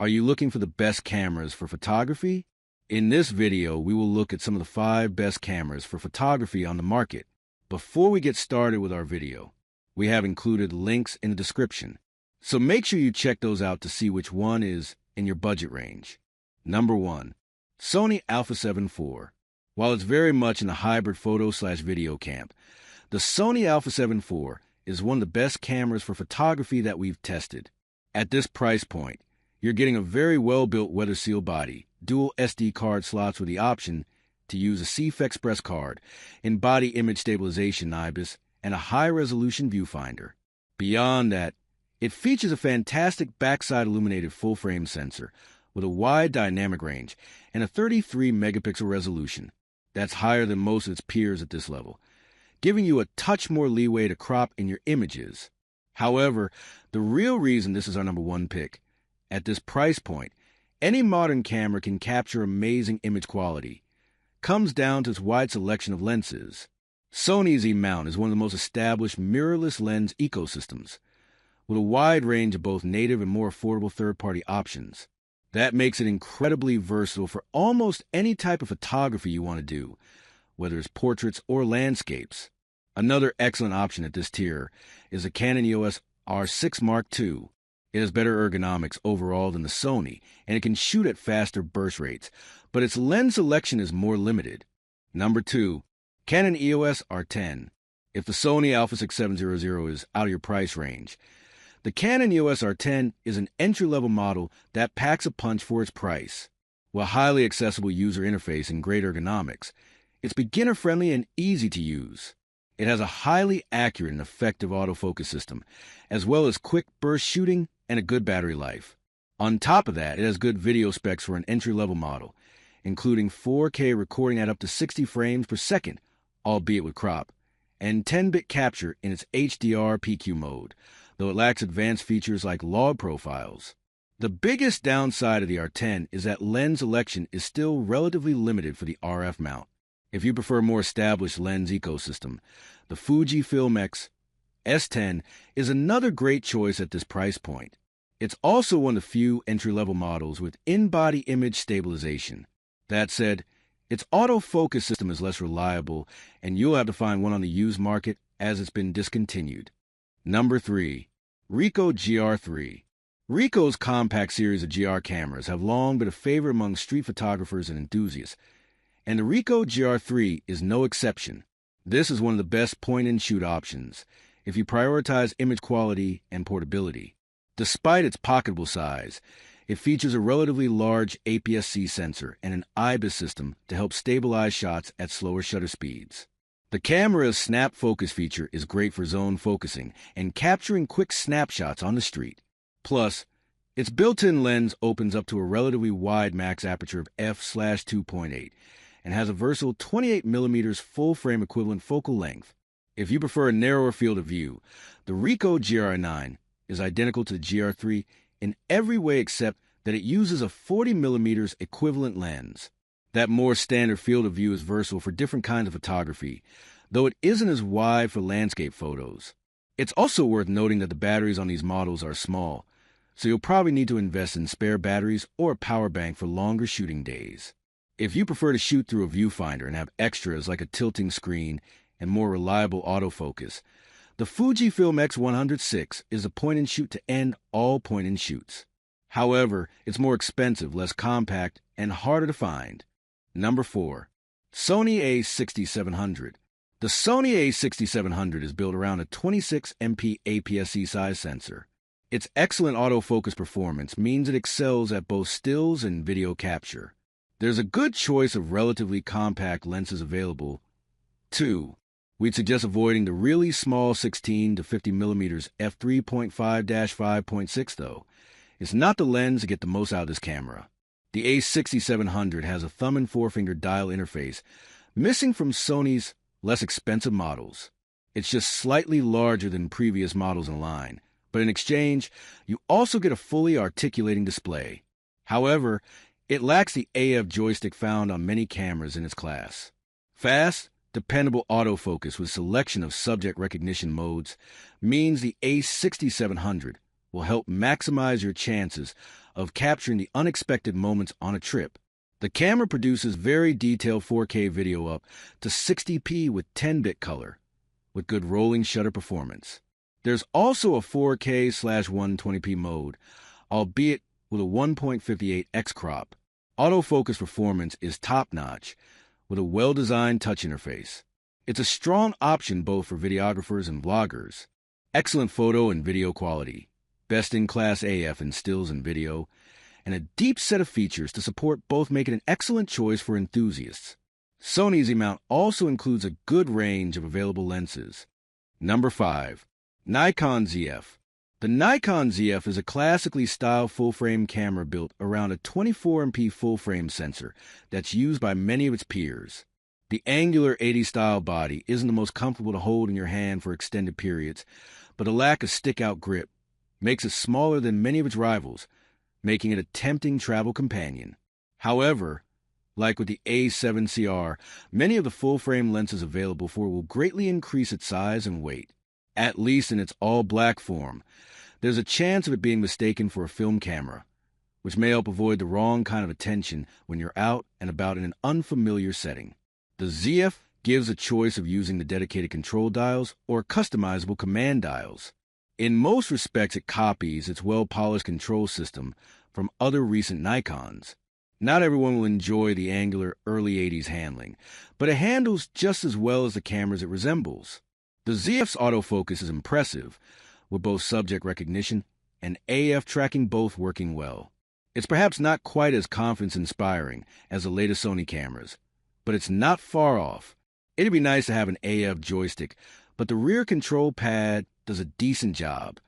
Are you looking for the best cameras for photography? In this video, we will look at some of the 5 best cameras for photography on the market. Before we get started with our video, we have included links in the description, so make sure you check those out to see which one is in your budget range. Number 1. Sony Alpha 7 IV. While it's very much in the hybrid photo/video camp, the Sony Alpha 7 IV is one of the best cameras for photography that we've tested. At this price point, you're getting a very well-built weather-sealed body, dual SD card slots with the option to use a CF Express card, in-body image stabilization IBIS, and a high-resolution viewfinder. Beyond that, it features a fantastic backside illuminated full-frame sensor with a wide dynamic range and a 33-megapixel resolution. That's higher than most of its peers at this level, giving you a touch more leeway to crop in your images. However, the real reason this is our number 1 pick, at this price point, any modern camera can capture amazing image quality, comes down to its wide selection of lenses. Sony's E-mount is one of the most established mirrorless lens ecosystems, with a wide range of both native and more affordable third-party options. That makes it incredibly versatile for almost any type of photography you want to do, whether it's portraits or landscapes. Another excellent option at this tier is the Canon EOS R10 Mark II. It has better ergonomics overall than the Sony, and it can shoot at faster burst rates, but its lens selection is more limited. Number 2. Canon EOS R10. If the Sony Alpha 6700 is out of your price range, the Canon EOS R10 is an entry-level model that packs a punch for its price. With a highly accessible user interface and great ergonomics, it's beginner-friendly and easy to use. It has a highly accurate and effective autofocus system, as well as quick burst shooting and a good battery life. On top of that, it has good video specs for an entry-level model, including 4K recording at up to 60 frames per second, albeit with crop, and 10-bit capture in its HDR PQ mode, though it lacks advanced features like log profiles. The biggest downside of the R10 is that lens selection is still relatively limited for the RF mount. If you prefer a more established lens ecosystem, the Fujifilm X S10 is another great choice at this price point. It's also one of the few entry-level models with in-body image stabilization. That said, its autofocus system is less reliable, and you'll have to find one on the used market as it's been discontinued. Number 3. RICOH GR III. RICOH's compact series of GR cameras have long been a favorite among street photographers and enthusiasts, and the RICOH GR III is no exception. This is one of the best point-and-shoot options if you prioritize image quality and portability. Despite its pocketable size, it features a relatively large APS-C sensor and an IBIS system to help stabilize shots at slower shutter speeds. The camera's snap focus feature is great for zone focusing and capturing quick snapshots on the street. Plus, its built-in lens opens up to a relatively wide max aperture of f/2.8 and has a versatile 28mm full-frame equivalent focal length. If you prefer a narrower field of view, the RICOH GR IX is identical to the GR III in every way except that it uses a 40mm equivalent lens. That more standard field of view is versatile for different kinds of photography, though it isn't as wide for landscape photos. It's also worth noting that the batteries on these models are small, so you'll probably need to invest in spare batteries or a power bank for longer shooting days. If you prefer to shoot through a viewfinder and have extras like a tilting screen and more reliable autofocus, the Fujifilm X100VI is a point-and-shoot to end all point-and-shoots. However, it's more expensive, less compact, and harder to find. Number 4. Sony A6700. The Sony A6700 is built around a 26MP APS-C size sensor. Its excellent autofocus performance means it excels at both stills and video capture. There's a good choice of relatively compact lenses available, too. We'd suggest avoiding the really small 16 to 50mm f3.5-5.6 though. It's not the lens to get the most out of this camera. The A6700 has a thumb and forefinger dial interface, missing from Sony's less expensive models. It's just slightly larger than previous models in line, but in exchange, you also get a fully articulating display. However, it lacks the AF joystick found on many cameras in its class. Fast, dependable autofocus with selection of subject recognition modes means the A6700 will help maximize your chances of capturing the unexpected moments on a trip. The camera produces very detailed 4K video up to 60p with 10-bit color, with good rolling shutter performance. There's also a 4K/120p mode, albeit with a 1.58x crop. Autofocus performance is top-notch, with a well-designed touch interface. It's a strong option both for videographers and vloggers. Excellent photo and video quality, best-in-class AF in stills and video, and a deep set of features to support both make it an excellent choice for enthusiasts. Sony's Z-mount also includes a good range of available lenses. Number 5. Nikon Zf. The Nikon Zf is a classically styled full-frame camera built around a 24MP full-frame sensor that's used by many of its peers. The angular 80-style body isn't the most comfortable to hold in your hand for extended periods, but a lack of stick-out grip makes it smaller than many of its rivals, making it a tempting travel companion. However, like with the A7CR, many of the full-frame lenses available for it will greatly increase its size and weight. At least in its all-black form, there's a chance of it being mistaken for a film camera, which may help avoid the wrong kind of attention when you're out and about in an unfamiliar setting. The Zf gives a choice of using the dedicated control dials or customizable command dials. In most respects, it copies its well-polished control system from other recent Nikons. Not everyone will enjoy the angular early 80s handling, but it handles just as well as the cameras it resembles. The Zf's autofocus is impressive, with both subject recognition and AF tracking both working well. It's perhaps not quite as confidence-inspiring as the latest Sony cameras, but it's not far off. It'd be nice to have an AF joystick, but the rear control pad does a decent job,